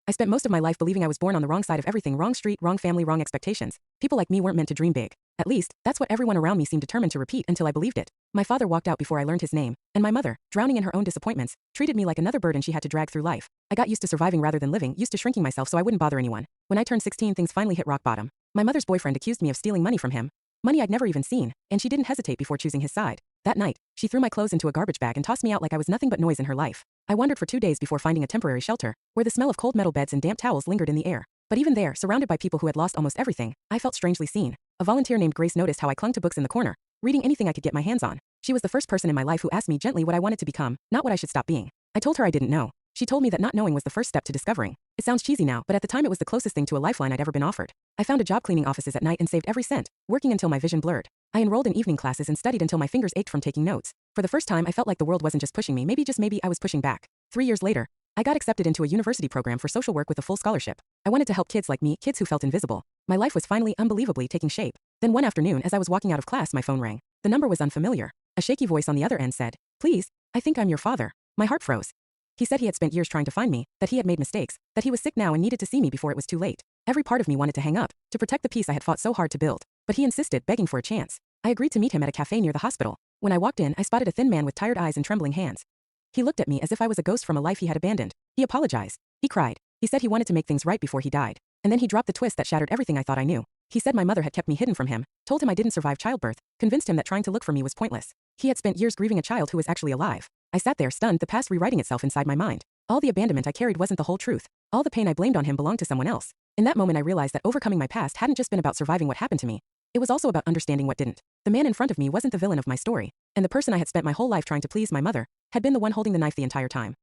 I spent most of my life believing I was born on the wrong side of everything, wrong street, wrong family, wrong expectations. People like me weren't meant to dream big. At least, that's what everyone around me seemed determined to repeat until I believed it. My father walked out before I learned his name, and my mother, drowning in her own disappointments, treated me like another burden she had to drag through life. I got used to surviving rather than living, used to shrinking myself so I wouldn't bother anyone. When I turned 16, things finally hit rock bottom. My mother's boyfriend accused me of stealing money from him. Money I'd never even seen, and she didn't hesitate before choosing his side. That night, she threw my clothes into a garbage bag and tossed me out like I was nothing but noise in her life. I wandered for 2 days before finding a temporary shelter, where the smell of cold metal beds and damp towels lingered in the air. But even there, surrounded by people who had lost almost everything, I felt strangely seen. A volunteer named Grace noticed how I clung to books in the corner, reading anything I could get my hands on. She was the first person in my life who asked me gently what I wanted to become, not what I should stop being. I told her I didn't know. She told me that not knowing was the first step to discovering. It sounds cheesy now, but at the time it was the closest thing to a lifeline I'd ever been offered. I found a job cleaning offices at night and saved every cent, working until my vision blurred. I enrolled in evening classes and studied until my fingers ached from taking notes. For the first time, I felt like the world wasn't just pushing me, maybe I was pushing back. 3 years later, I got accepted into a university program for social work with a full scholarship. I wanted to help kids like me, kids who felt invisible. My life was finally, unbelievably, taking shape. Then one afternoon, as I was walking out of class, my phone rang. The number was unfamiliar. A shaky voice on the other end said, "Please, I think I'm your father." My heart froze. He said he had spent years trying to find me, that he had made mistakes, that he was sick now and needed to see me before it was too late. Every part of me wanted to hang up, to protect the peace I had fought so hard to build. But he insisted, begging for a chance. I agreed to meet him at a cafe near the hospital. When I walked in, I spotted a thin man with tired eyes and trembling hands. He looked at me as if I was a ghost from a life he had abandoned. He apologized. He cried. He said he wanted to make things right before he died. And then he dropped the twist that shattered everything I thought I knew. He said my mother had kept me hidden from him, told him I didn't survive childbirth, convinced him that trying to look for me was pointless. He had spent years grieving a child who was actually alive. I sat there stunned, the past rewriting itself inside my mind. All the abandonment I carried wasn't the whole truth. All the pain I blamed on him belonged to someone else. In that moment I realized that overcoming my past hadn't just been about surviving what happened to me. It was also about understanding what didn't. The man in front of me wasn't the villain of my story, and the person I had spent my whole life trying to please, my mother, had been the one holding the knife the entire time.